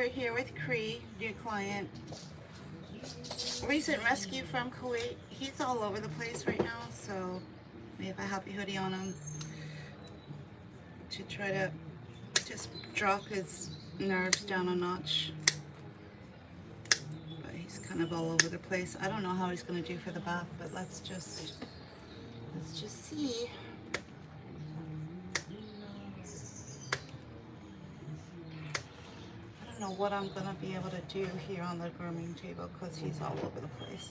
we're here with Cree, new client. Recent rescue from Kuwait. He's all over the place right now, so we have a happy hoodie on him to try to just drop his nerves down a notch. But he's kind of all over the place. I don't know how he's going to do for the bath, but let's just see. I don't know what I'm going to be able to do here on the grooming table because he's all over the place.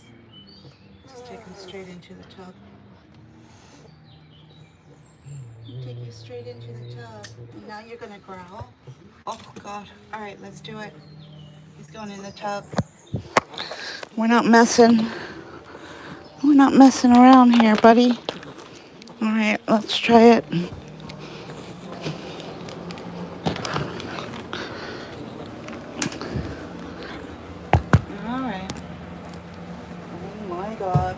Just take him straight into the tub. Take you straight into the tub. Now you're going to growl. Oh, God. All right, let's do it. He's going in the tub. We're not messing around here, buddy. All right, let's try it. All right. Oh my God.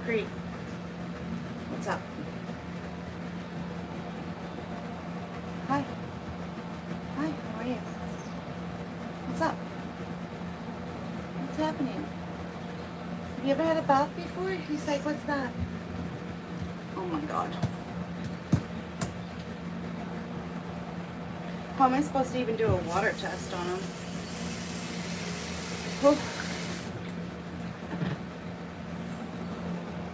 Cree, what's up? Hi. Hi, how are you? What's up? What's happening? Have you ever had a bath before? He's like, what's that? Oh my God. How am I supposed to even do a water test on him? Whew.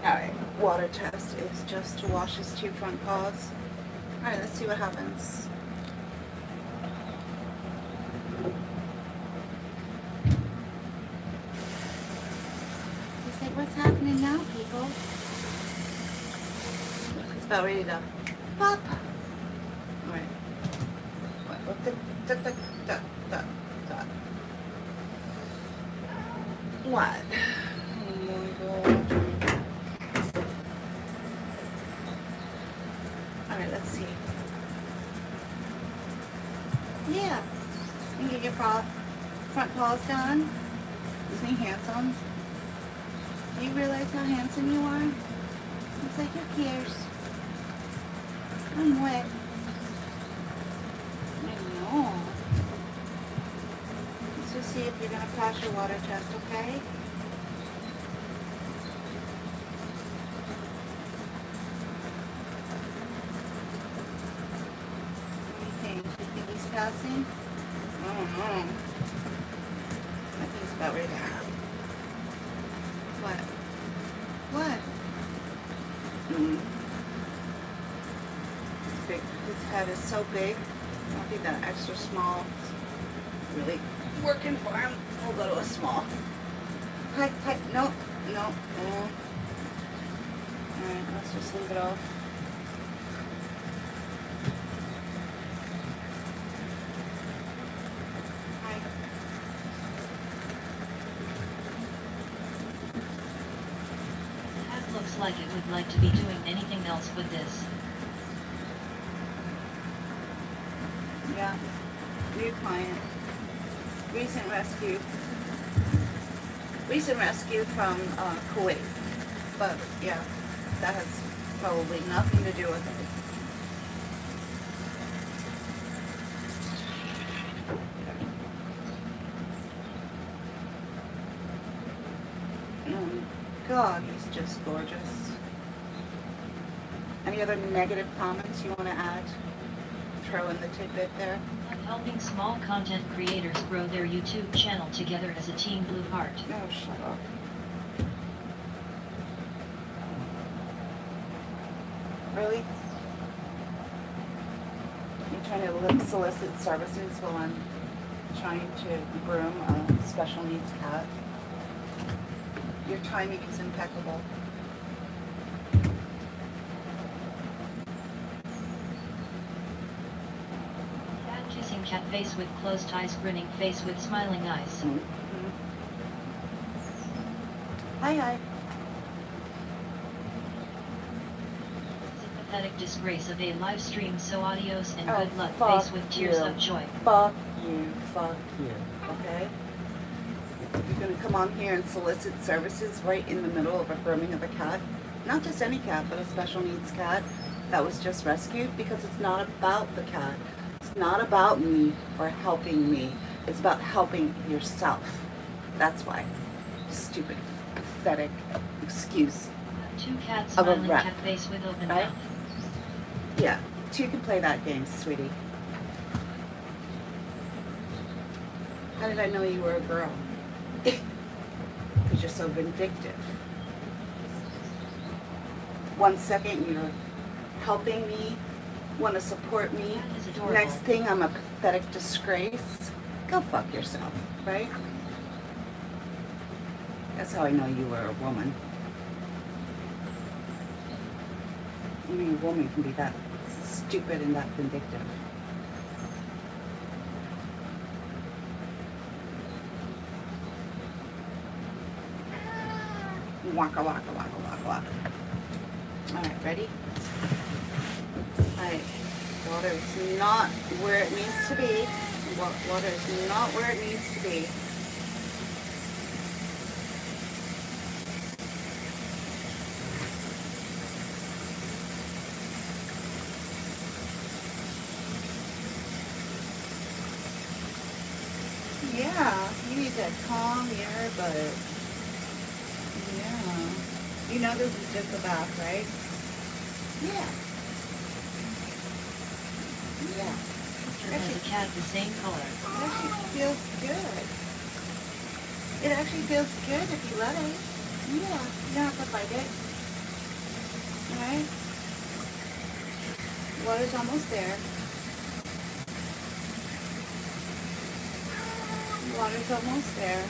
Alright, water test is just to wash his 2 front paws. Alright, let's see what happens. He's like, what's happening now, people? He's about ready to pop. Alright. What? Oh my God. Alright, let's see. Yeah. You can get your front paws done. Isn't he handsome? Do you realize how handsome you are? He's like, who cares? I'm wet. I know. Let's just see if you're going to pass your water test, okay? He's passing? I don't know. I think it's about ready to happen. What? What? His head is so big. I don't think that extra small is really working for him. We'll go to a small. Hi. No. Alright, let's just leave it off. Looks like it would like to be doing anything else with this. Yeah, new client. Recent rescue from Kuwait. But yeah, that has probably nothing to do with it. God, he's just gorgeous. Any other negative comments you want to add? Throw in the tidbit there. Helping small content creators grow their YouTube channel together as a team. Blue Heart. No, shut up. Really? You're trying to solicit services while I'm trying to groom a special needs cat? Your timing is impeccable. Cat kissing cat face with closed eyes, grinning face with smiling eyes. Mm-hmm. Hi. Sympathetic disgrace of a live stream, so adios and good luck. Fuck Face with tears you. of joy. Fuck you. Okay? You're gonna come on here and solicit services right in the middle of a grooming of a cat. Not just any cat, but a special needs cat that was just rescued, because it's not about the cat. It's not about me or helping me. It's about helping yourself. That's why. Stupid, pathetic excuse. Two cats Of a smiling rep, cat face with open right? mouth. Yeah, two can play that game, sweetie. How did I know you were a girl? Because you're so vindictive. 1 second you're helping me, want to support me. That is adorable. Next thing I'm a pathetic disgrace. Go fuck yourself, right? That's how I know you were a woman. I mean, a woman can be that stupid and that vindictive. Waka waka waka waka waka. Alright, ready? Alright. Water is not where it needs to be. Water is not where it needs to be. Yeah, you need to calm your butt. Yeah. You know this is just a bath, right? Yeah. Yeah. Picture has a cat the same color. It actually feels good. It actually feels good if you let it. Yeah. You don't have to fight it. Alright? Water's almost there. Water's almost there.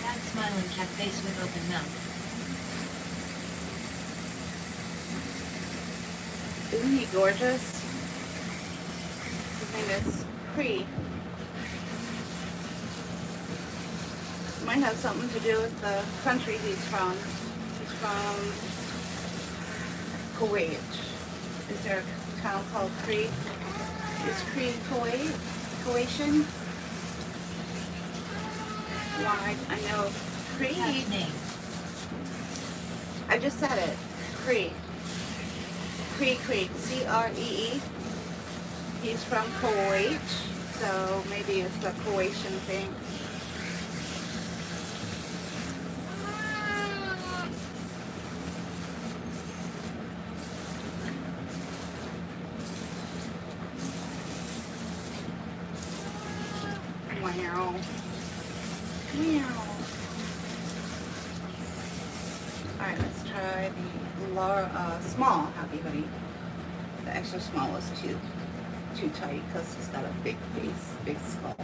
Cat smiling cat face with open mouth. Isn't he gorgeous? His name is Cree. Might have something to do with the country he's from. He's from Kuwait. Is there a town called Cree? Is Cree Kuwait? Kuwaitian? Why, I know Cree. Cat's name. I just said it. Cree. Cree, C-R-E-E. He's from Kuwait, so maybe it's the Kuwaitian thing. Wow. Meow. Alright, let's try the small Happy Hoodie. The extra small was too tight because he's got a big face, big skull.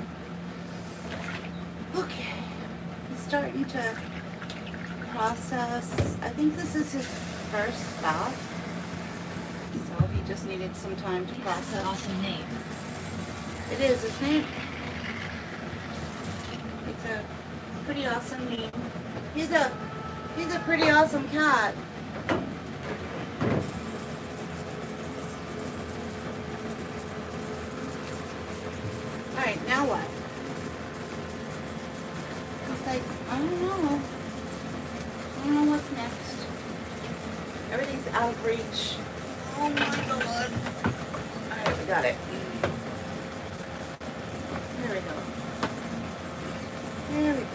Okay, he's starting to process. I think this is his first bath, so he just needed some time to process. Awesome name. It is, isn't it? It's a pretty awesome name. He's a pretty awesome cat. Alright, now what? It's like, I don't know. I don't know what's next. Everything's out of reach. Oh my god. Alright, we got it. There we go. There we go.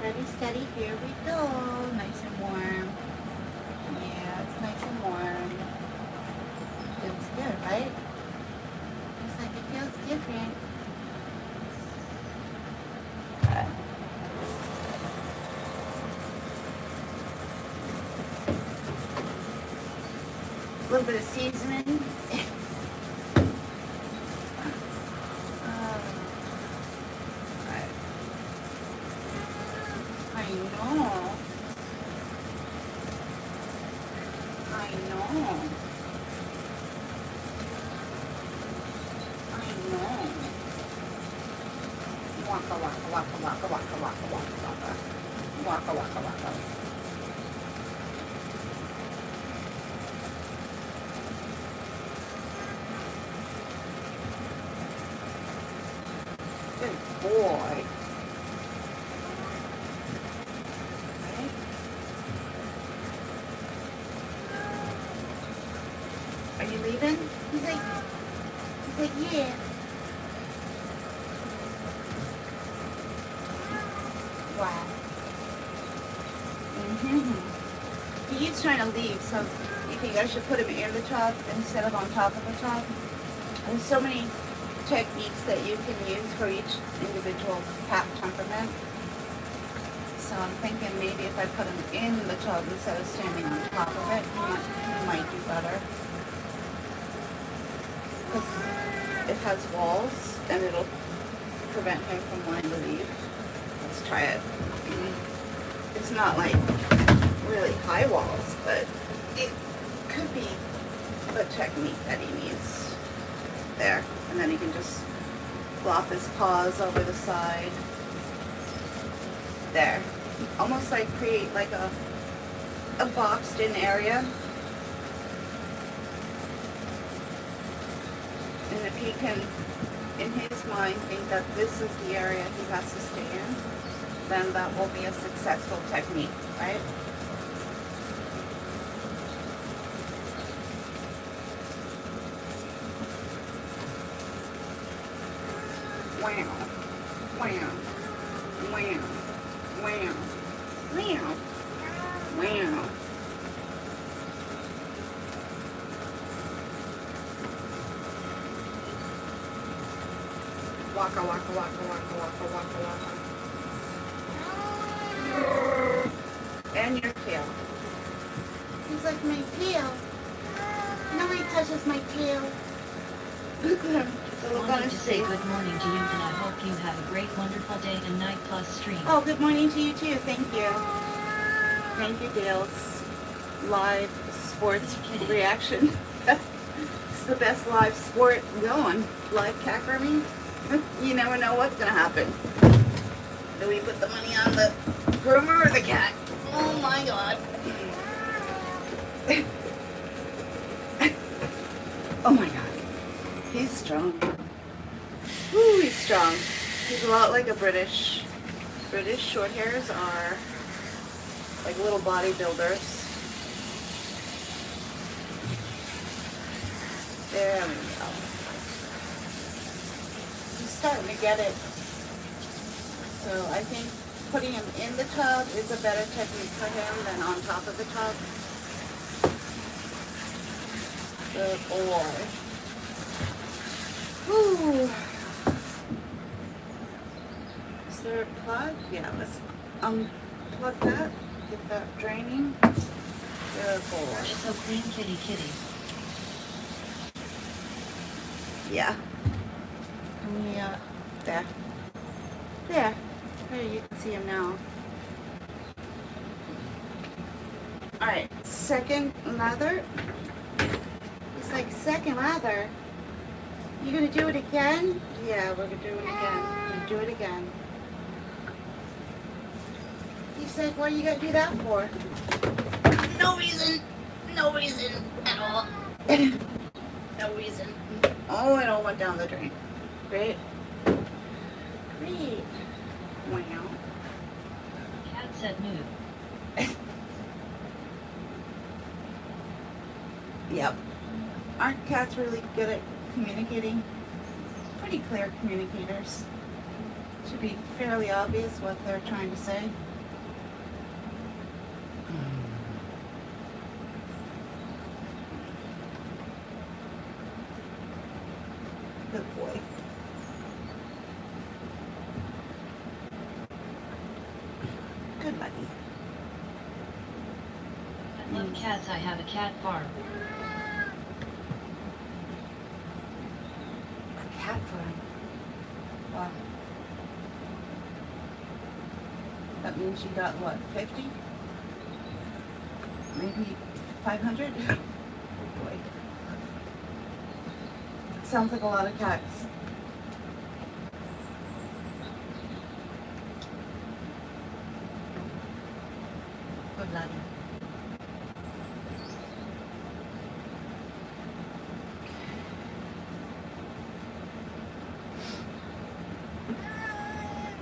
Ready, steady, here we go. Nice and warm. Yeah, it's nice and warm. Feels good, right? Looks like it feels different. A little bit of seasoning. I know. I know. I know. Waka waka waka waka waka waka waka waka. Waka waka waka. Good boy. Are you leaving? He's like, yeah. he's trying to leave, so you think I should put him in the tub instead of on top of the tub? There's so many techniques that you can use for each individual cat temperament. So I'm thinking maybe if I put him in the tub instead of standing on top of it, he might do better. Because it has walls and it'll prevent him from wanting to leave. Let's try it. It's not like really high walls, but it could be the technique that he needs. There. And then he can just flop his paws over the side. There. Almost like create like a boxed in area. And if he can, in his mind, think that this is the area he has to stay in, then that will be a successful technique, right? Wow. Wow. Wow. Wow. Wow. Wow. Waka waka waka waka waka waka waka. And your tail. He's like my tail. Nobody touches my tail. So I wanted to say good morning to you, and I hope you have a great, wonderful day and night plus stream. Oh, good morning to you too. Thank you. Thank you, Dale's live sports reaction. It's the best live sport going. Live cat grooming. You never know what's gonna happen. Do we put the money on the groomer or the cat? Oh my god. Oh my god. He's strong. Woo, he's strong. He's a lot like a British. British short hairs are like little bodybuilders. There we go. He's starting to get it. So I think putting him in the tub is a better technique for him than on top of the tub. Good boy. Whew. Is there a plug? Yeah, let's unplug that. Get that draining. Good boy. You're so clean, kitty kitty. Yeah. Yeah. There. There. There, you can see him now. Alright, second lather. It's like second lather. You gonna do it again? Yeah, we're gonna do it again. We're gonna do it again. He's like, what are you gonna do that for? No reason. No reason at all. No reason. Oh, it all went down the drain. Great. Great. Wow. Cat said move. Yep. Aren't cats really good at communicating? Pretty clear communicators. Should be fairly obvious what they're trying to say. Good boy. Good buddy. I love cats. I have a cat farm. A cat farm. Wow. That means you got what, 50? Maybe 500? Oh boy. Sounds like a lot of cats. Good laddie.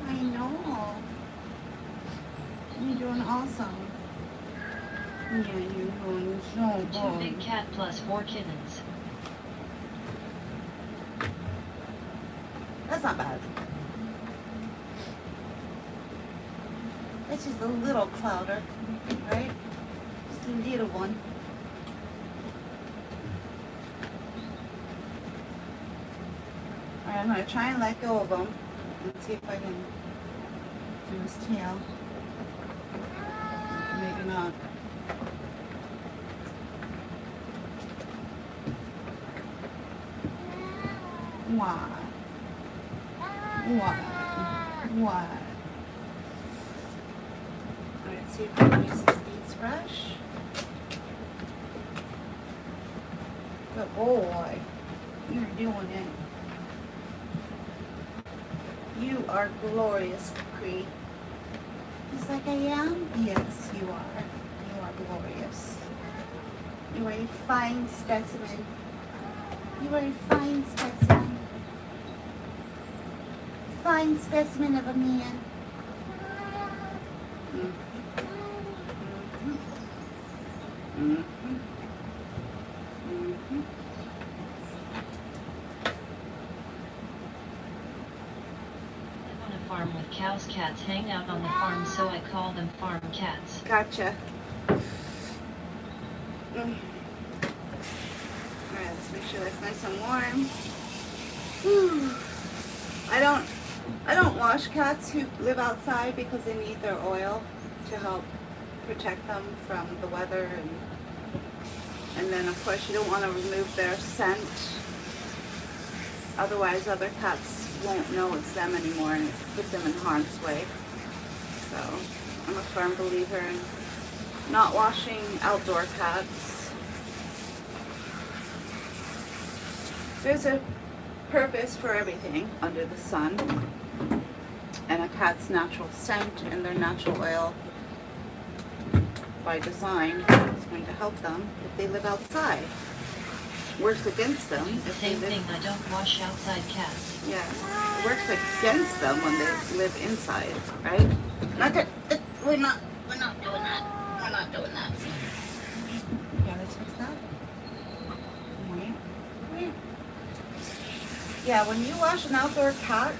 I know. You're doing awesome. Yeah, you're doing so 2 big good. cat plus 4 kittens. That's not bad. That's just a little clouder, right? Just a little one. Alright, I'm going to try and let go of him and see if I can do his tail. Maybe not. Why? Why? Why? Alright, see if I can use this Deeds brush. Good boy. You're doing it. You are glorious, Cree. He's like, I am? Yes, you are. You are glorious. You are a fine specimen. You are a fine specimen. Fine specimen of a man. On a farm with cows, cats hang out on the farm, so I call them farm cats. Gotcha. Alright, let's make sure that's nice and warm. Whew. I don't wash cats who live outside because they need their oil to help protect them from the weather, and then of course you don't want to remove their scent, otherwise other cats won't know it's them anymore and it puts them in harm's way. So I'm a firm believer in not washing outdoor cats. There's a purpose for everything under the sun, and a cat's natural scent and their natural oil by design is going to help them if they live outside. Works against them The if they same live. thing, I don't wash outside cats. Yeah, it works against them when they live inside, right? Not that we're not doing that. We're not doing that. Yeah, let's fix that. Wait. Yeah, when you wash an outdoor cat,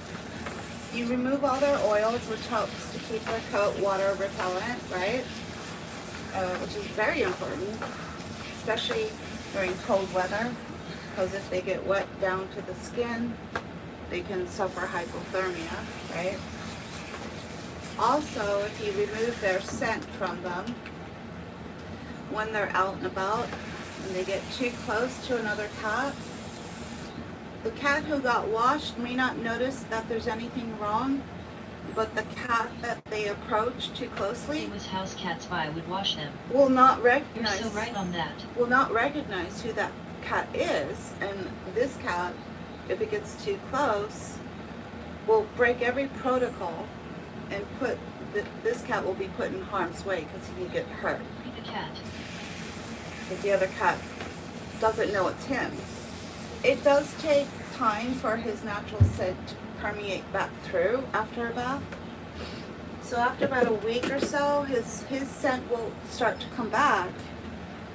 you remove all their oils, which helps to keep their coat water repellent, right? Which is very important, especially during cold weather, because if they get wet down to the skin, they can suffer hypothermia, right? Also, if you remove their scent from them, when they're out and about and they get too close to another cat, the cat who got washed may not notice that there's anything wrong, but the cat that they approach too closely Same as house cats, I would wash them. will not You're recognize so right on that. will not recognize who that cat is, and this cat, if it gets too close, will break every protocol and put this cat will be put in harm's way because he can get hurt Free the cat. if the other cat doesn't know it's him. It does take time for his natural scent to permeate back through after a bath. So after about a week or so, his scent will start to come back,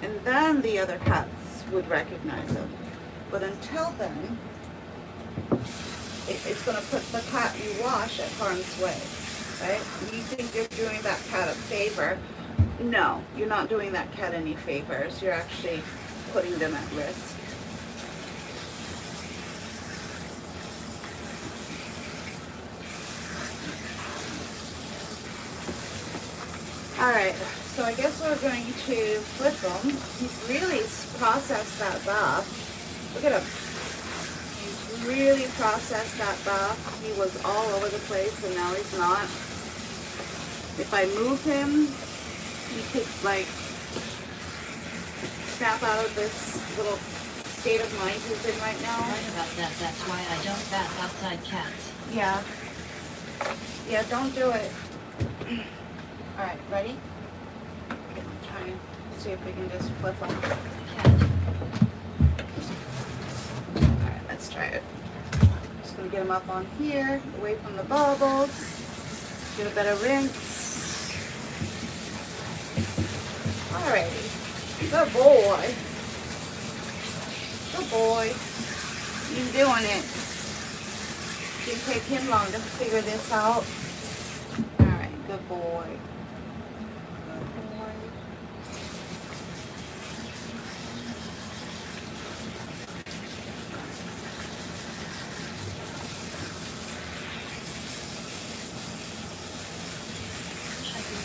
and then the other cats would recognize him. But until then, it's going to put the cat you wash at harm's way, right? You think you're doing that cat a favor. No, you're not doing that cat any favors. You're actually putting them at risk. Alright, so I guess we're going to flip him. He's really processed that bath. Look at him. He's really processed that bath. He was all over the place and now he's not. If I move him, he could like snap out of this little state of mind he's in right now. Right about that, that's why I don't bath outside cats. Yeah. Yeah, don't do it. Alright, ready? Try and see if we can just flip them. Cat. Alright, let's try it. Just gonna get them up on here, away from the bubbles. Get a better rinse. Alrighty. Good boy. Good boy. He's doing it. Didn't take him long to figure this out. Alright, good boy. Good boy.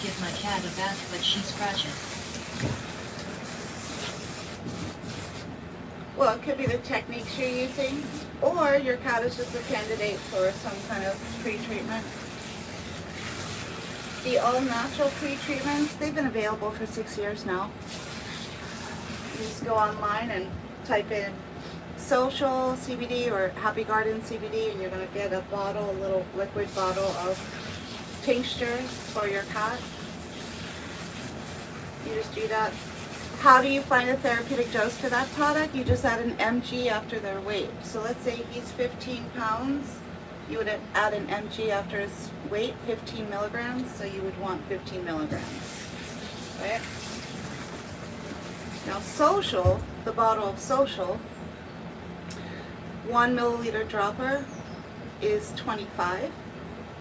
give my cat a bath, but she scratches. Well, it could be the techniques you're using, or your cat is just a candidate for some kind of pre-treatment. The all-natural pre-treatments, they've been available for 6 years now. You just go online and type in social CBD or Happy Garden CBD, and you're going to get a bottle, a little liquid bottle of tincture for your cat. You just do that. How do you find a therapeutic dose for that product? You just add an mg after their weight. So let's say he's 15 pounds. You would add an mg after his weight, 15 milligrams. So you would want 15 milligrams, right? Now social, the bottle of social, 1 milliliter dropper is 25.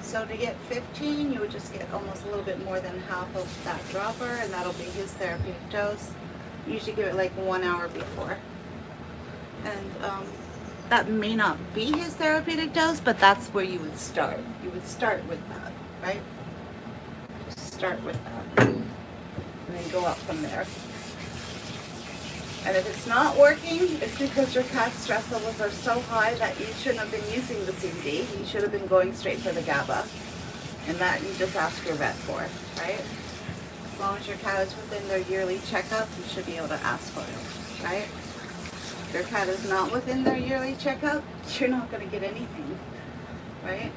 So to get 15, you would just get almost a little bit more than half of that dropper, and that'll be his therapeutic dose. Usually give it like 1 hour before. And that may not be his therapeutic dose, but that's where you would start. You would start with that, right? Just start with that. And then go up from there. And if it's not working, it's because your cat's stress levels are so high that you shouldn't have been using the CBD. You should have been going straight for the GABA. And that you just ask your vet for, right? As long as your cat is within their yearly checkup, you should be able to ask for it, right? If your cat is not within their yearly checkup, you're not going to get anything, right?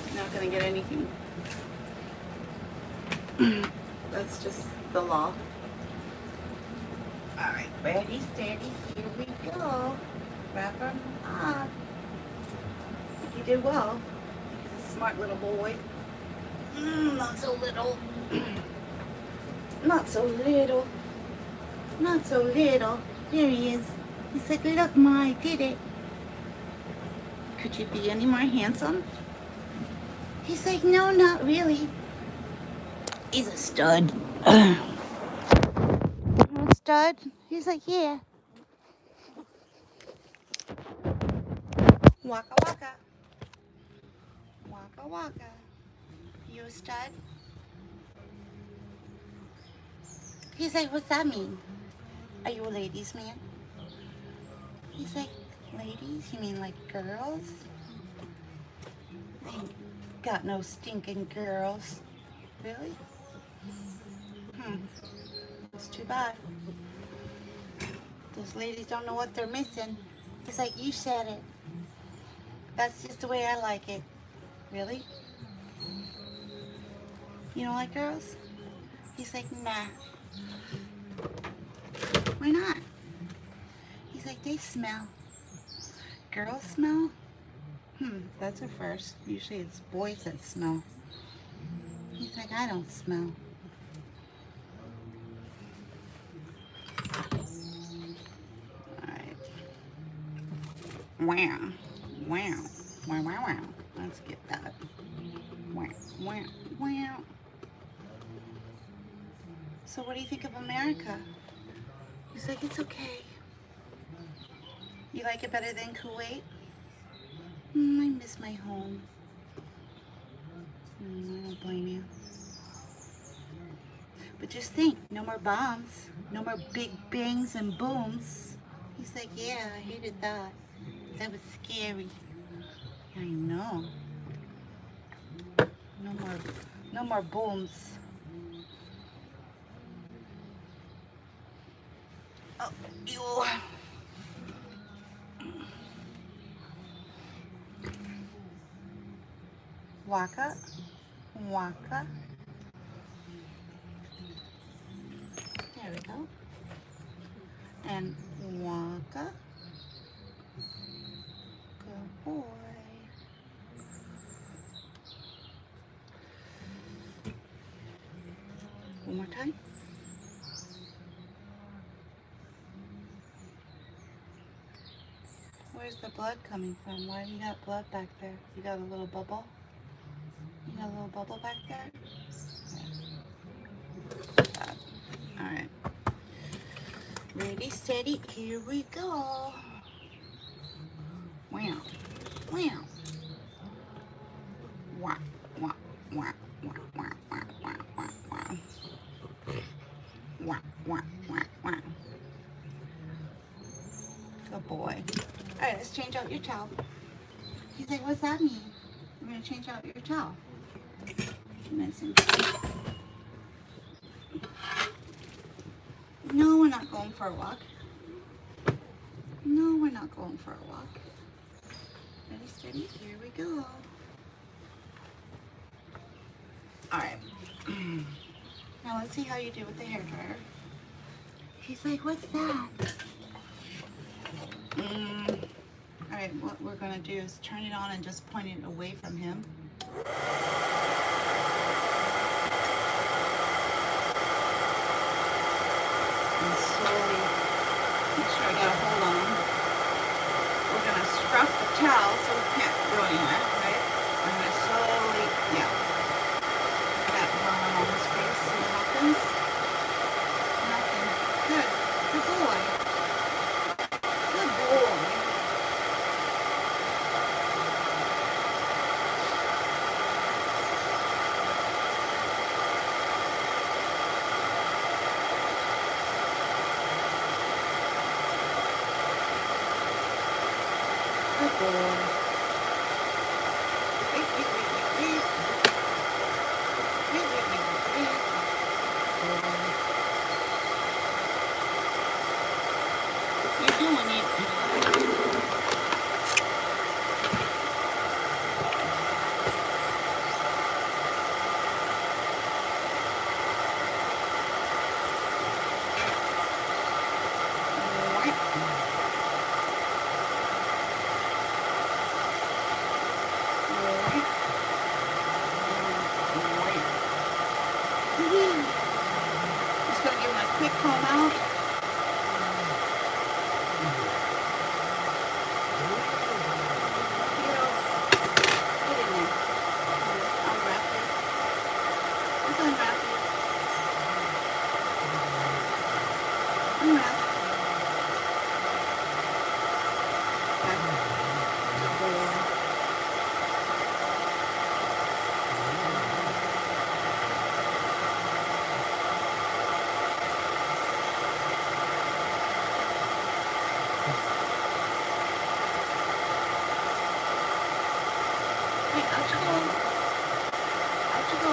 You're not going to get anything. That's just the law. All right, ready, steady, here we go. Wrap them up. I think you did well. He's a smart little boy. Not so little. Not so little. Not so little. There he is. He's like, look, Ma, I did it. Could you be any more handsome? He's like, no, not really. He's a stud. Stud? He's like, yeah. Waka waka. Waka waka. You a stud? He's like, what's that mean? Are you a ladies' man? He's like, ladies? You mean like girls? Ain't got no stinking girls. Really? It's too bad. Those ladies don't know what they're missing. It's like, you said it. That's just the way I like it. Really? You don't like girls? He's like, nah. Why not? He's like, they smell. Girls smell? That's a first. Usually it's boys that smell. He's like, I don't smell. Alright. Wow. Wow. Wow, wow, wow. Let's get that. Wow, wow, wow. So what do you think of America? He's like, it's okay. You like it better than Kuwait? I miss my home. I don't blame you. But just think, no more bombs, no more big bangs and booms. He's like, yeah, I hated that. That was scary. I know. No more booms. Oh, ew. Waka, waka. There we go. And waka. Good boy. One more time. Where's the blood coming from? Why do you got blood back there? You got a little bubble? You got a little bubble back there? Alright. Ready, steady, here we go. Wow. Wow. Wow. Wow. Wow. Wow. change out your towel. He's like, what's that mean? I'm gonna change out your towel. Nice and no, we're not going for a walk. No, we're not going for a walk. Ready, steady, here we go. All right. Now let's see how you do with the hairdryer. He's like, what's that? All right, what we're gonna do is turn it on and just point it away from him. And slowly make sure I got a hold on him. We're gonna scruff the towel so we can't go anywhere, right? I'm gonna slowly, yeah. That one on his face, see what happens? Nothing. Good. Good boy. Good boy. Good boy. Wait, wait, wait, wait, wait. Wait, wait, wait, wait, wait. You're doing it. Just gonna give him a quick comb out. Get in there. Unwrap it. Let's unwrap it. Unwrap. Good boy. Wait, out you go. Out you go.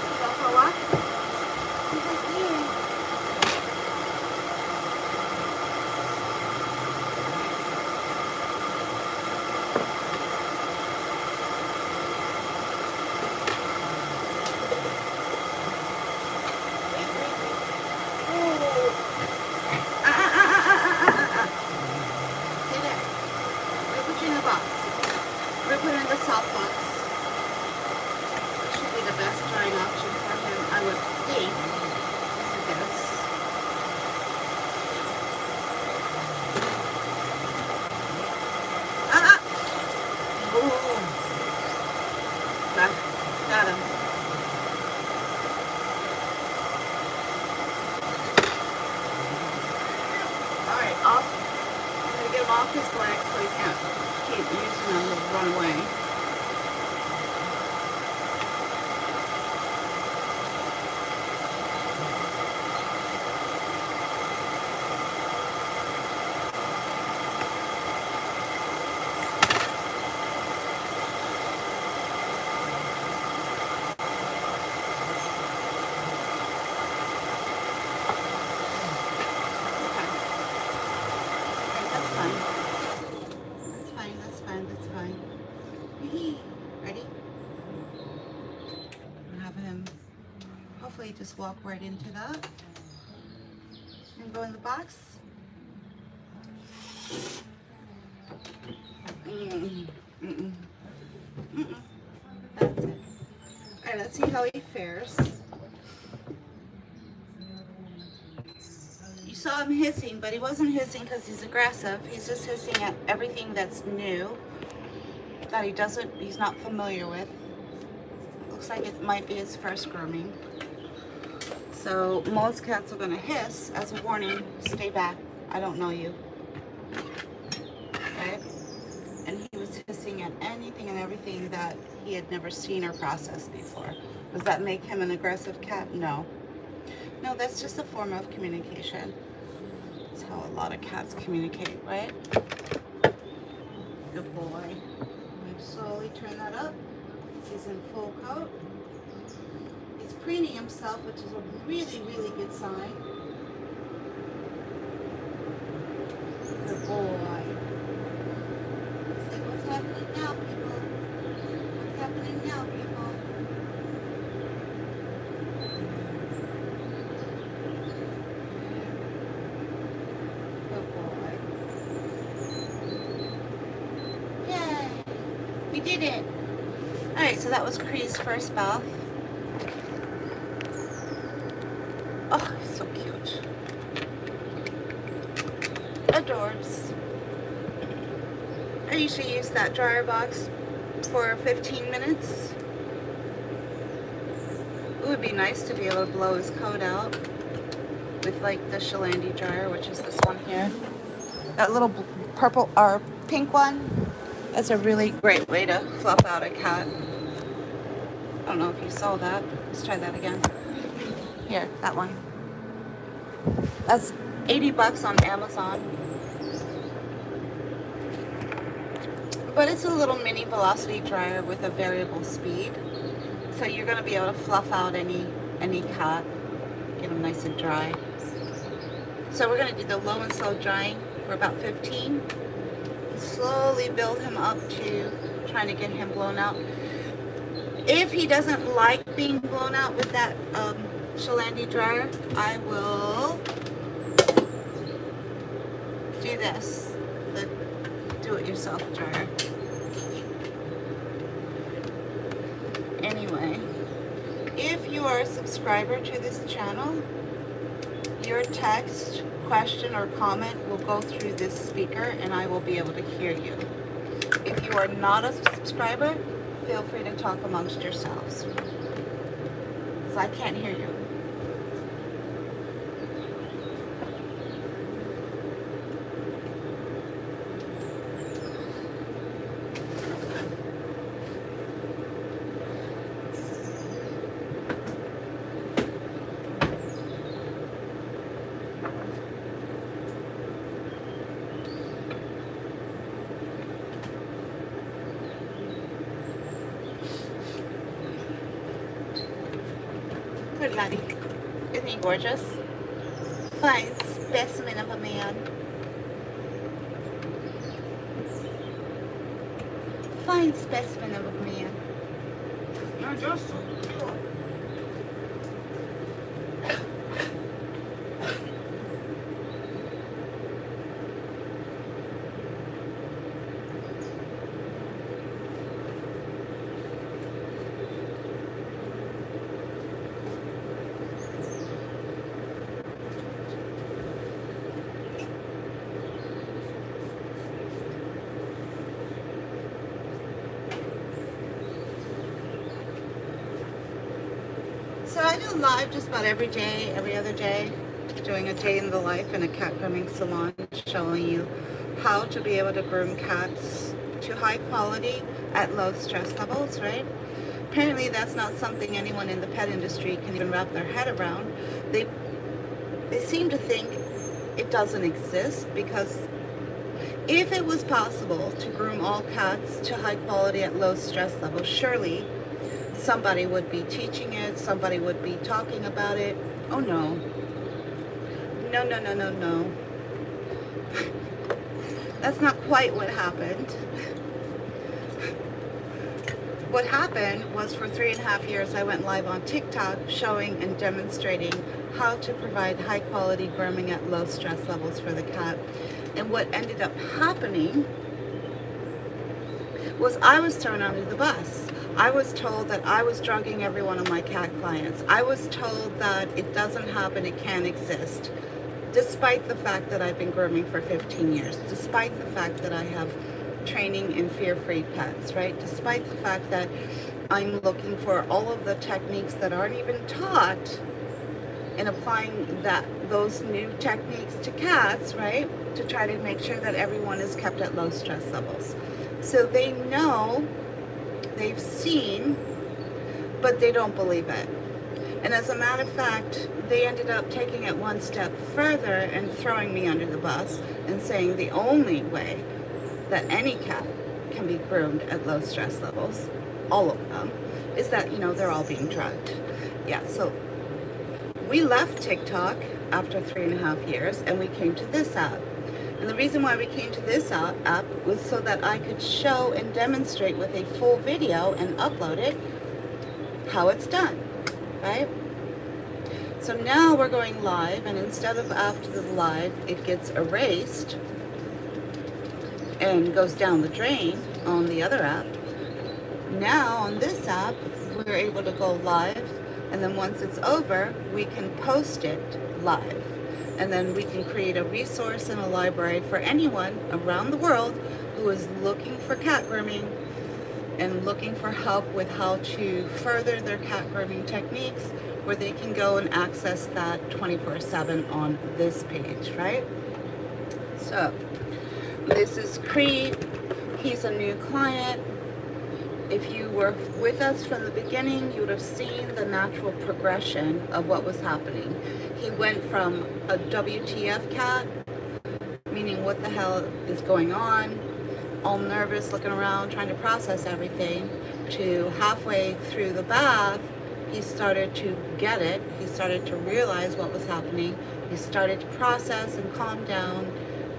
Go for a walk? He's like, yeah. Stay there. We'll put you in the box. We'll put it in the soft box. Should be the best drying option for him, I would think. Yes, I guess. Ooh. Got him. Alright, off. I'm gonna get him off his legs so he can't keep using them to run away. That's fine. That's fine. hopefully just walk right into that and go in the box. That's it. Alright, let's see how he fares. You saw him hissing, but he wasn't hissing because he's aggressive. He's just hissing at everything that's new that he's not familiar with. Looks like it might be his first grooming. So most cats are going to hiss as a warning. Stay back. I don't know you. Right? And he was hissing at anything and everything that he had never seen or processed before. Does that make him an aggressive cat? No. No, that's just a form of communication. That's how a lot of cats communicate, right? Good boy. Slowly turn that up. He's in full coat. He's preening himself, which is a really, really good sign. Good boy. It's like, what's happening now, people? What's happening now, people? Good boy. Yay! We did it! Alright, so that was Cree's first bath. Oh, he's so cute. Adorbs. I usually use that dryer box for 15 minutes. It would be nice to be able to blow his coat out with like the Salon dryer, which is this one here. That little purple or pink one. That's a really great way to fluff out a cat. I don't know if you saw that. Let's try that again. Here, that one. That's 80 bucks on Amazon. But it's a little mini velocity dryer with a variable speed. So you're going to be able to fluff out any cat. Get them nice and dry. So we're going to do the low and slow drying for about 15. Slowly build him up to trying to get him blown out. If he doesn't like being blown out with that Salon dryer, I will do this, the do-it-yourself dryer. Anyway, if you are a subscriber to this channel, your text, question, or comment will go through this speaker and I will be able to hear you. If you are not a subscriber, feel free to talk amongst yourselves, because I can't hear you. Good laddie. Isn't he gorgeous? Fine specimen of a man. Fine specimen of a man. Yeah, just so. So I do live just about every day, every other day, doing a day in the life in a cat grooming salon, showing you how to be able to groom cats to high quality at low stress levels, right? Apparently that's not something anyone in the pet industry can even wrap their head around. They seem to think it doesn't exist, because if it was possible to groom all cats to high quality at low stress levels, surely somebody would be teaching it, somebody would be talking about it. Oh no. No, no, no, no, no. That's not quite what happened. what happened was for 3.5 years, I went live on TikTok showing and demonstrating how to provide high quality grooming at low stress levels for the cat. And what ended up happening was I was thrown under the bus. I was told that I was drugging every one of my cat clients. I was told that it doesn't happen, it can't exist. Despite the fact that I've been grooming for 15 years, despite the fact that I have training in fear-free pets, right? Despite the fact that I'm looking for all of the techniques that aren't even taught and applying those new techniques to cats, right? To try to make sure that everyone is kept at low stress levels. So they know, they've seen, but they don't believe it. And as a matter of fact, they ended up taking it one step further and throwing me under the bus and saying the only way that any cat can be groomed at low stress levels, all of them, is that, they're all being drugged. Yeah, so we left TikTok after 3.5 years and we came to this app. And the reason why we came to this app was so that I could show and demonstrate with a full video and upload it how it's done, right? So now we're going live, and instead of after the live, it gets erased and goes down the drain on the other app. Now on this app, we're able to go live, and then once it's over, we can post it live. And then we can create a resource and a library for anyone around the world who is looking for cat grooming and looking for help with how to further their cat grooming techniques, where they can go and access that 24/7 on this page, right? So this is Creed. He's a new client. If you were with us from the beginning, you would have seen the natural progression of what was happening. He went from a WTF cat, meaning what the hell is going on, all nervous, looking around, trying to process everything, to halfway through the bath, he started to get it. He started to realize what was happening. He started to process and calm down,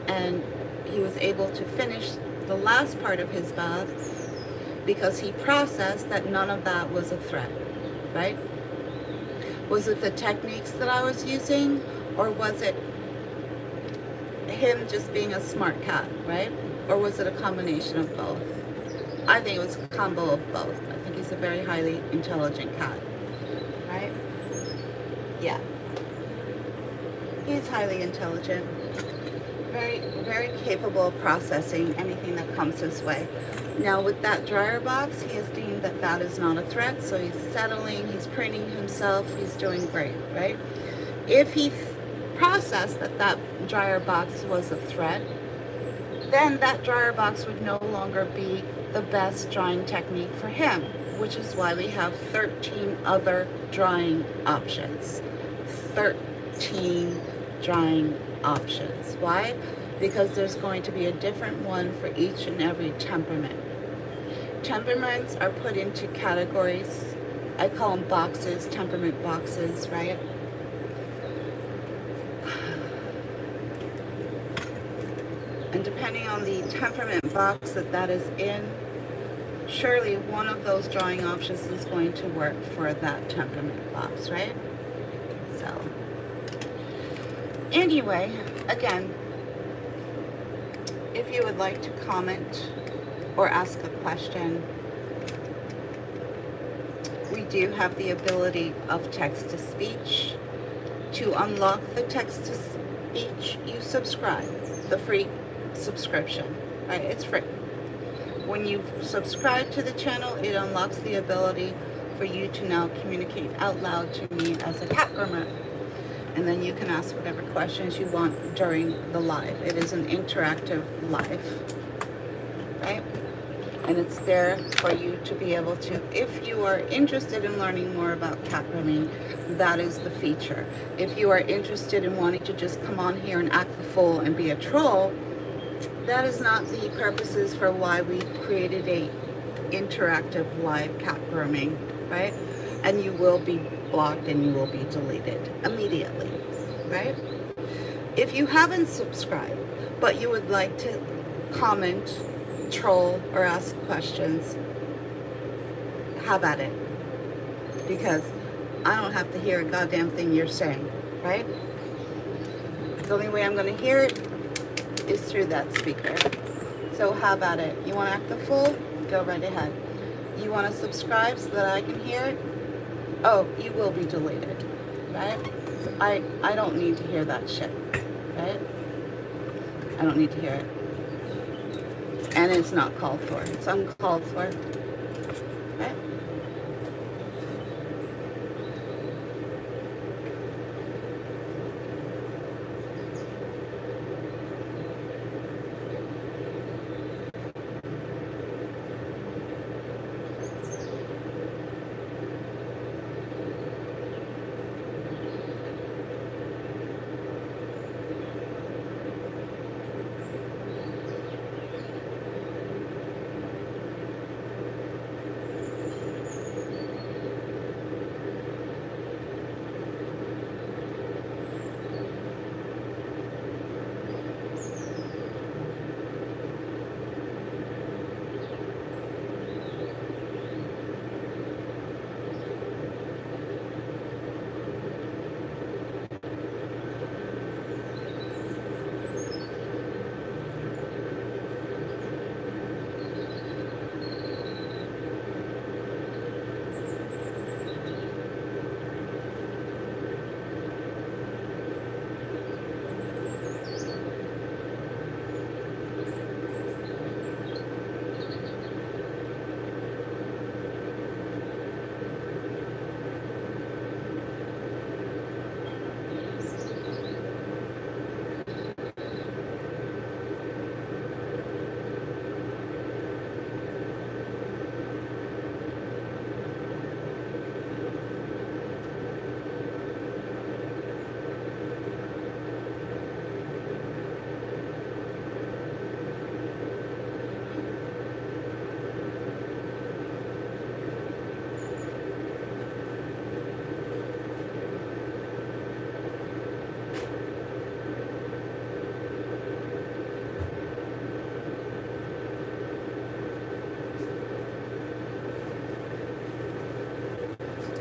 and he was able to finish the last part of his bath because he processed that none of that was a threat, right? Was it the techniques that I was using, or was it him just being a smart cat, right? Or was it a combination of both? I think it was a combo of both. I think he's a very highly intelligent cat, right? Yeah. He's highly intelligent. Very, very capable of processing anything that comes his way. Now with that dryer box, he has deemed that that is not a threat, so he's settling, he's preening himself, he's doing great, right? If he processed that that dryer box was a threat, then that dryer box would no longer be the best drying technique for him, which is why we have 13 other drying options. 13 drying options. Why? Because there's going to be a different one for each and every temperament. Temperaments are put into categories. I call them boxes, temperament boxes, right? And depending on the temperament box that is in, surely one of those drawing options is going to work for that temperament box, right? So, anyway, again, if you would like to comment or ask a question, we do have the ability of text to speech. To unlock the text to speech, you subscribe, the free subscription, right? It's free. When you subscribe to the channel, it unlocks the ability for you to now communicate out loud to me as a cat groomer. And then you can ask whatever questions you want during the live. It is an interactive live, right? And it's there for you to be able to, if you are interested in learning more about cat grooming, that is the feature. If you are interested in wanting to just come on here and act the fool and be a troll, that is not the purposes for why we created a interactive live cat grooming, right? And you will be blocked and you will be deleted immediately, right? If you haven't subscribed, but you would like to comment, troll, or ask questions, how about it? Because I don't have to hear a goddamn thing you're saying, right? The only way I'm going to hear it is through that speaker. So how about it? You want to act the fool? Go right ahead. You want to subscribe so that I can hear it? Oh, you will be deleted, right? So I don't need to hear that shit, right? I don't need to hear it. And it's not called for. It's uncalled for, right?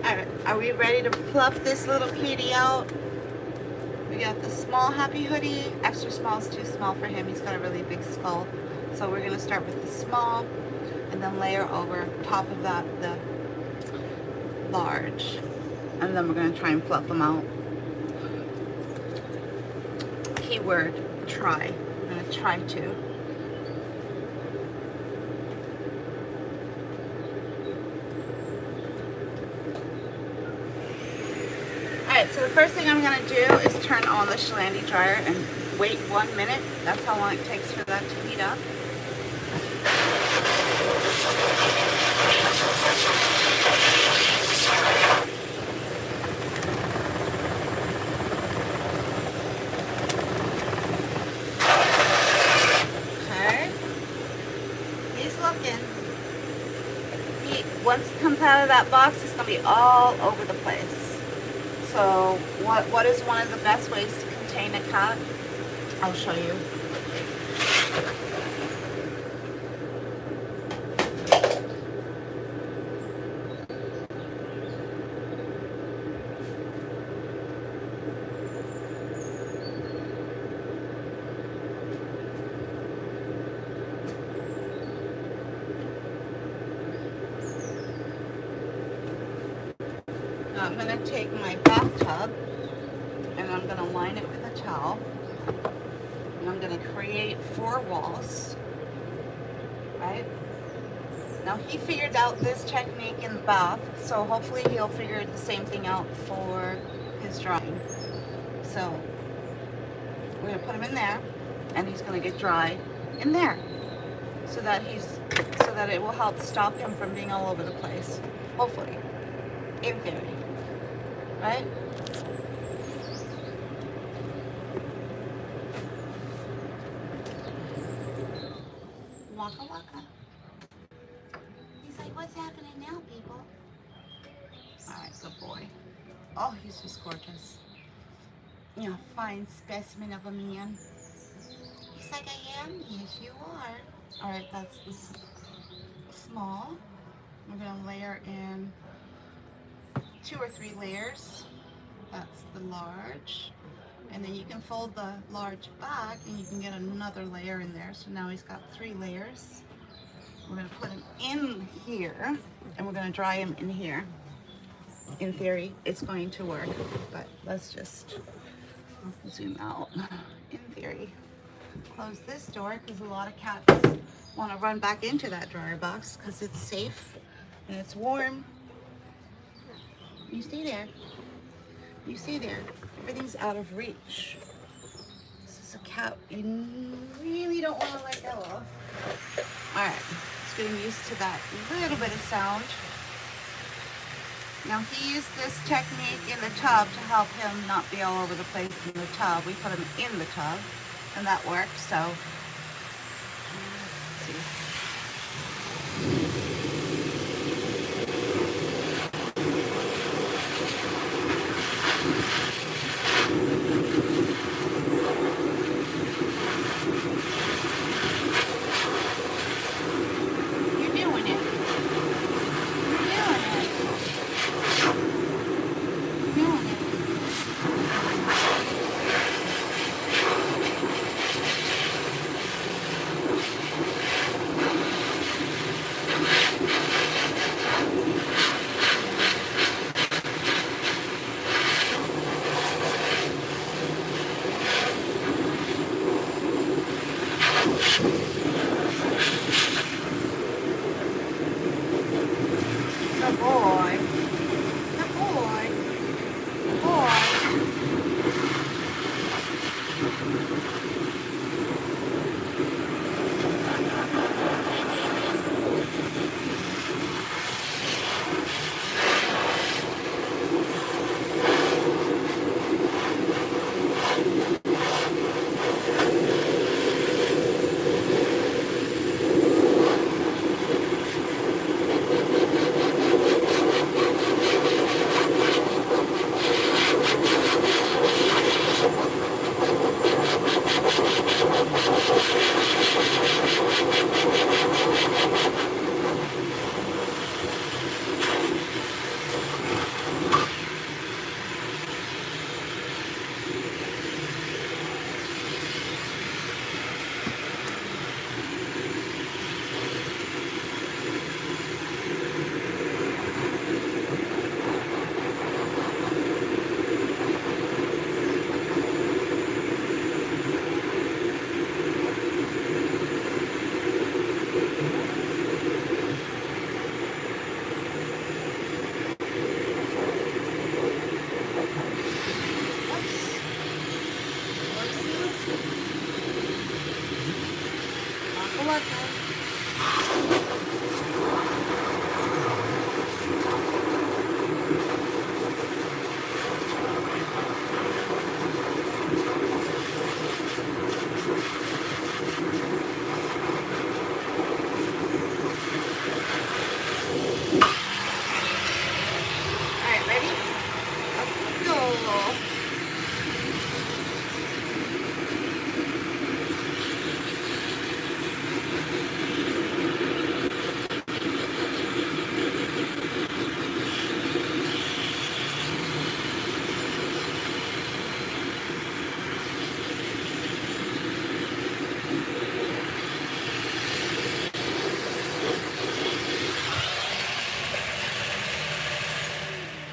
Alright, are we ready to fluff this little kitty out? We got the small happy hoodie. Extra small is too small for him. He's got a really big skull. So we're going to start with the small and then layer over top of that the large. And then we're going to try and fluff them out. Keyword, try. I'm going to try to. Alright, so the first thing I'm going to do is turn on the Shandy dryer and wait 1 minute. That's how long it takes for that to heat up. Okay. He's looking. Once it comes out of that box, it's going to be all over the place. So what is one of the best ways to contain a cat? I'll show you. Now I'm going to take my bathtub and I'm going to line it with a towel. And I'm going to create 4 walls. Right? Now he figured out this technique in the bath, so hopefully he'll figure the same thing out for his drying. So we're going to put him in there and he's going to get dry in there. So that it will help stop him from being all over the place. Hopefully. In theory. Right? Waka waka. He's like, what's happening now, people? Alright, good boy. Oh, he's just gorgeous. You know, fine specimen of a man. He's like, I am? Yes, you are. Alright, that's the small. We're gonna layer in 2 or 3 layers. That's the large. And then you can fold the large back and you can get another layer in there. So now he's got 3 layers. We're gonna put him in here and we're gonna dry him in here. In theory, it's going to work, but let's just zoom out. In theory, close this door because a lot of cats want to run back into that dryer box because it's safe and it's warm. You stay there. You stay there. Everything's out of reach. This is a cat you really don't want to let go of. All right, just getting used to that little bit of sound. Now he used this technique in the tub to help him not be all over the place in the tub. We put him in the tub and that worked, so let's see. You're doing it. You're doing it. You're doing it. Good boy. Good boy. Good boy.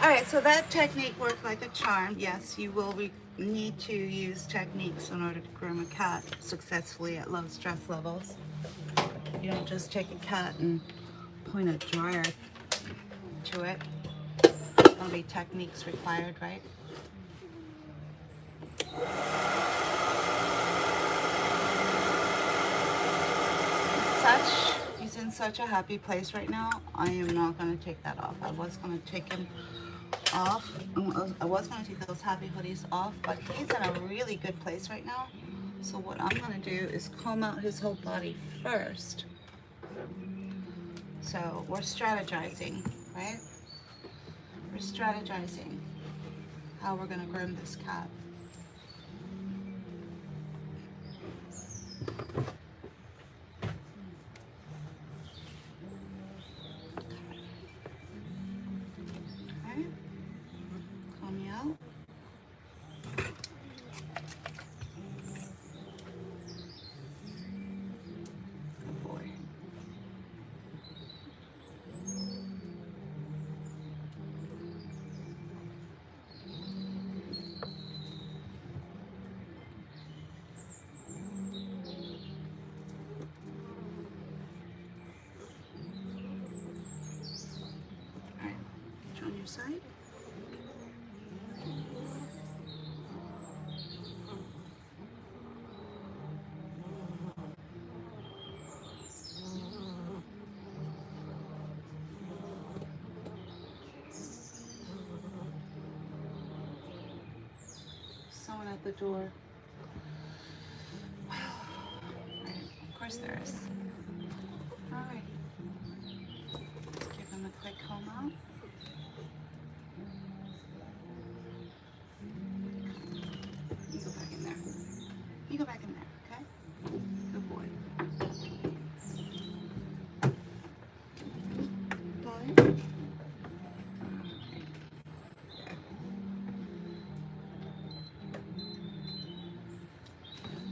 All right, so that technique worked like a charm. Yes, you will need to use techniques in order to groom a cat successfully at low stress levels. You don't just take a cat and point a dryer to it. There'll be techniques required, right? He's in such a happy place right now. I am not going to take that off. I was going to take him off. I was going to take those happy hoodies off, but he's in a really good place right now. So what I'm going to do is comb out his whole body first. So we're strategizing, right? We're strategizing how we're going to groom this cat. out. Good boy. All right, get you on your side. Someone at the door. Right. Of course there is. All right. Give him a quick comb out. You go back in there. You go back in there, okay? Good boy. Boy.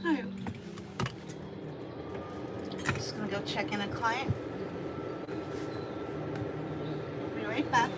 All right. Just gonna go check in a client. Be right back.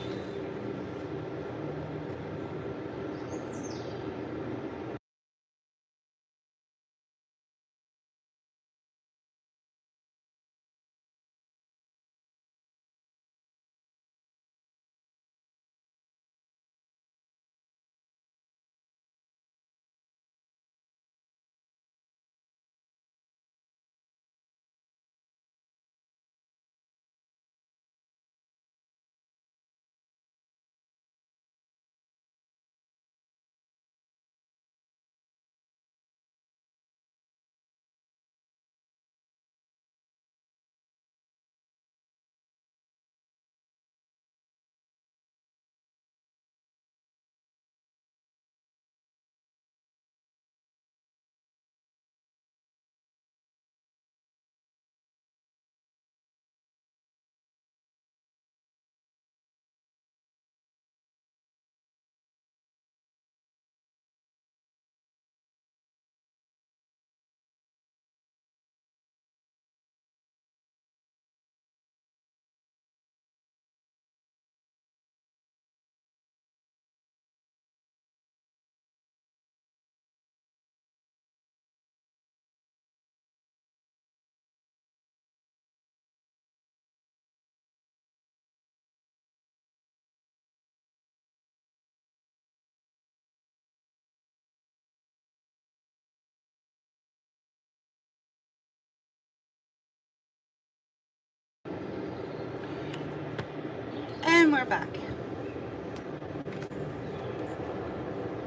And we're back.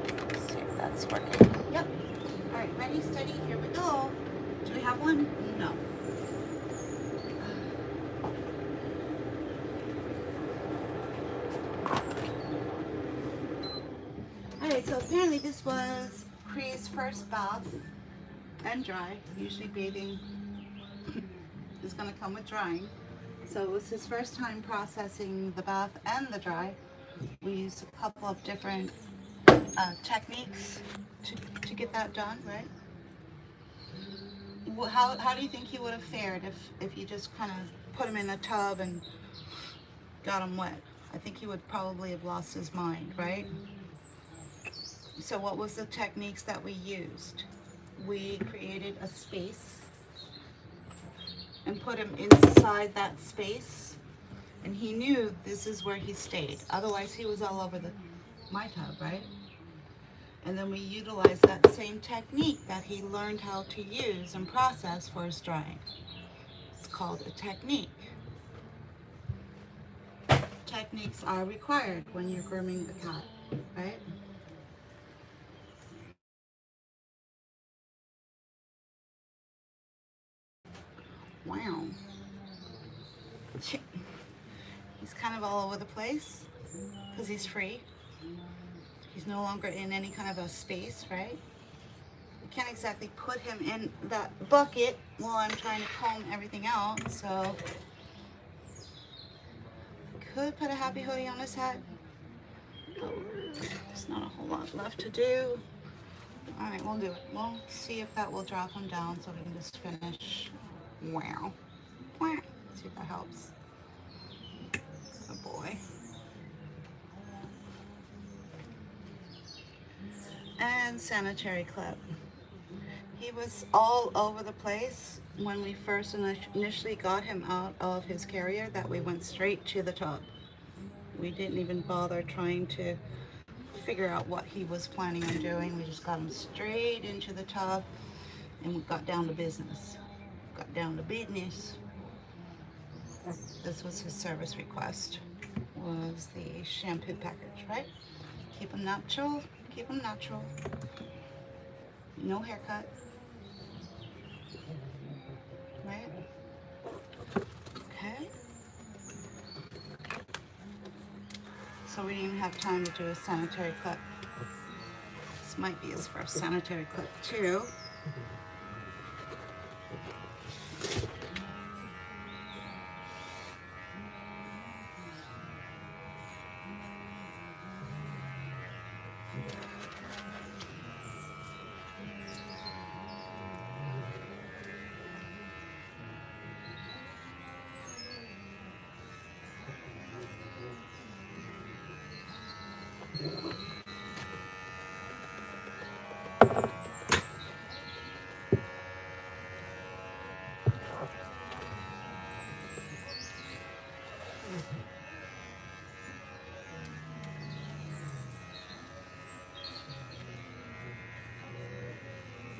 Let's see if that's working. Yep. All right, ready, steady, here we go. Do we have one? No. All right, so apparently this was Cree's first bath and dry. Usually bathing is gonna come with drying. So it was his first time processing the bath and the dry. We used a couple of different techniques to get that done, right? How do you think he would have fared if you just kind of put him in a tub and got him wet? I think he would probably have lost his mind, right? So what was the techniques that we used? We created a space and put him inside that space, and he knew this is where he stayed. Otherwise he was all over my tub, right? And then we utilized that same technique that he learned how to use and process for his drying. It's called a technique. Techniques are required when you're grooming a cat, right? Wow. He's kind of all over the place because he's free. He's no longer in any kind of a space, right? We can't exactly put him in that bucket while I'm trying to comb everything out, so I could put a happy hoodie on his head. Oh, there's not a lot left to do. All right, we'll do it. We'll see if that will drop them down so we can just finish. Wow. Wow. See if that helps. Good boy. And sanitary clip. He was all over the place when we first initially got him out of his carrier, that we went straight to the tub. We didn't even bother trying to figure out what he was planning on doing. We just got him straight into the tub and we got down to business. Got down to business. This was his service request, was the shampoo package, right? Keep him natural, keep him natural. No haircut. Right? Okay. So we didn't even have time to do a sanitary clip. This might be his first sanitary clip too.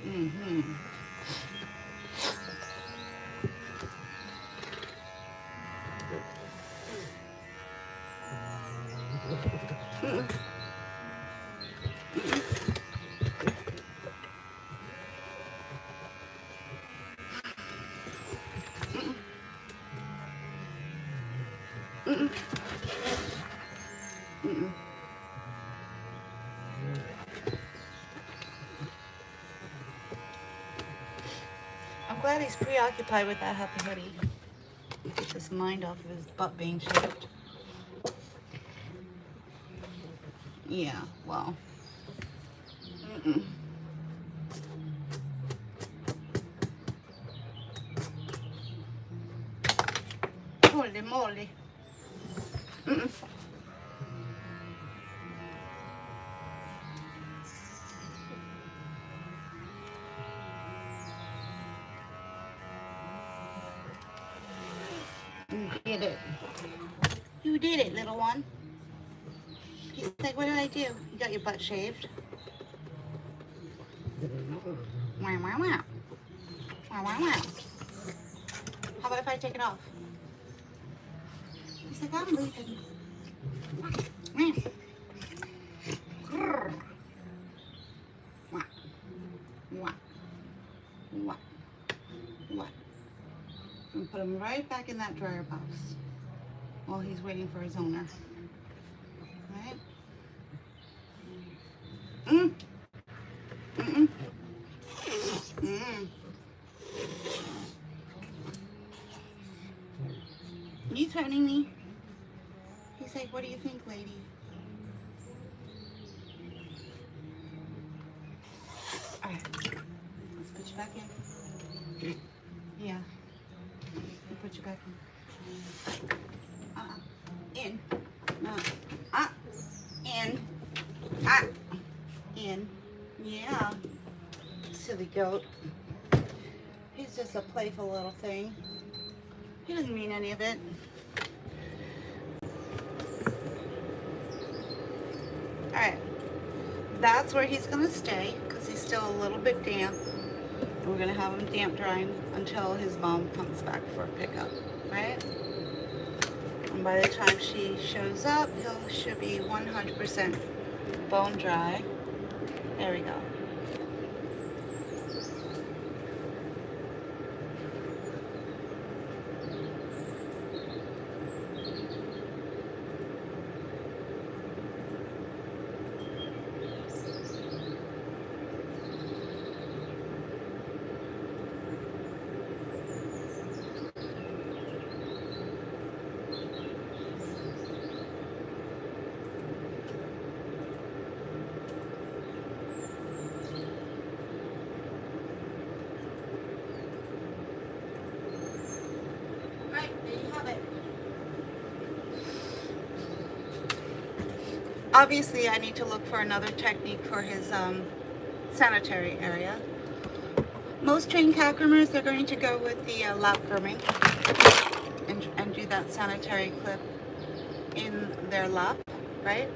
Mm-hmm. I'm glad he's preoccupied with that happy hoodie. Get his mind off of his butt being shaved. Yeah, well. Holy moly. You did it. You did it, little one. He's like, what did I do? You got your butt shaved. Wow, wow, wow. Wow, wow, wow. How about if I take it off? He's like, I'm leaving. What? What? What? What? And put him right back in that dryer box while he's waiting for his owner. Right? You threatening me? He's like, what do you think, lady? Alright. Let's put you back in. Yeah. We'll put you back in. In. No. In. In. Yeah. Silly goat. He's just a playful little thing. He doesn't mean any of it. Alright. That's where he's going to stay because he's still a little bit damp. We're going to have him damp drying until his mom comes back for a pickup. Right? And by the time she shows up, he should be 100% bone dry. There we go. Obviously, I need to look for another technique for his sanitary area. Most trained cat groomers, they're going to go with the lap grooming and do that sanitary clip in their lap, right?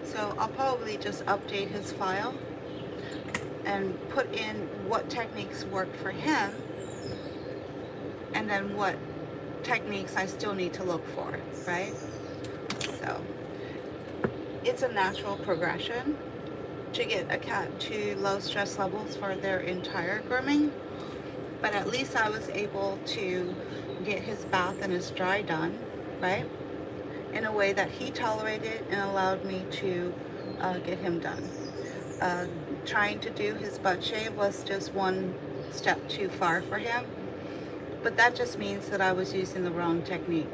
So I'll probably just update his file and put in what techniques work for him, and then what techniques I still need to look for, right? So it's a natural progression to get a cat to low stress levels for their entire grooming, but at least I was able to get his bath and his dry done, right, in a way that he tolerated and allowed me to get him done. Trying to do his butt shave was just one step too far for him, but that just means that I was using the wrong technique.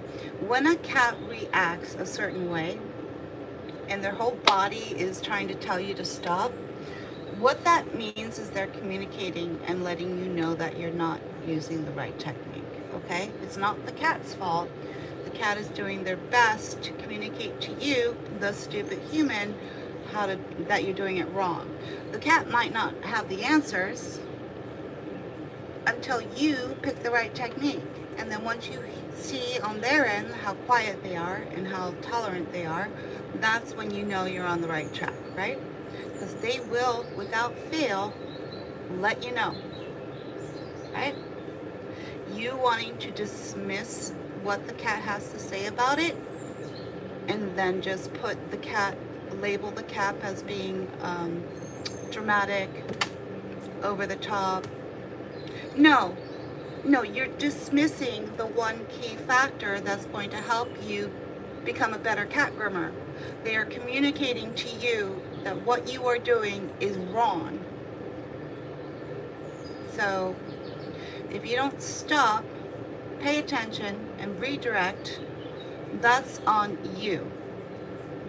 When a cat reacts a certain way and their whole body is trying to tell you to stop, what that means is they're communicating and letting you know that you're not using the right technique, okay? It's not the cat's fault. The cat is doing their best to communicate to you, the stupid human, that you're doing it wrong. The cat might not have the answers until you pick the right technique. And then once you see on their end how quiet they are and how tolerant they are, that's when you know you're on the right track, right? Because they will, without fail, let you know, right? You wanting to dismiss what the cat has to say about it and then just put the cat, label the cat as being dramatic, over the top. No, you're dismissing the one key factor that's going to help you become a better cat groomer. They are communicating to you that what you are doing is wrong. So if you don't stop, pay attention, and redirect, that's on you,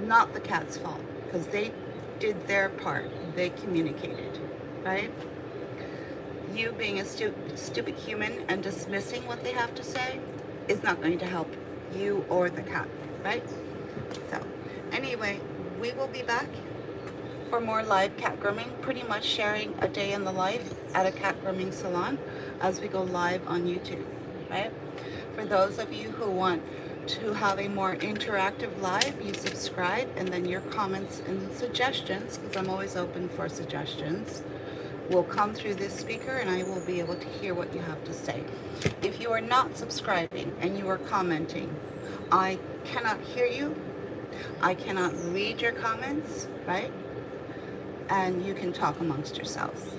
not the cat's fault, because they did their part. They communicated, right? You being a stupid human and dismissing what they have to say is not going to help you or the cat, right? So anyway, we will be back for more live cat grooming, pretty much sharing a day in the life at a cat grooming salon as we go live on YouTube, right? For those of you who want to have a more interactive live, you subscribe, and then your comments and suggestions, because I'm always open for suggestions, will come through this speaker and I will be able to hear what you have to say. If you are not subscribing and you are commenting, I cannot hear you. I cannot read your comments, right? And you can talk amongst yourselves.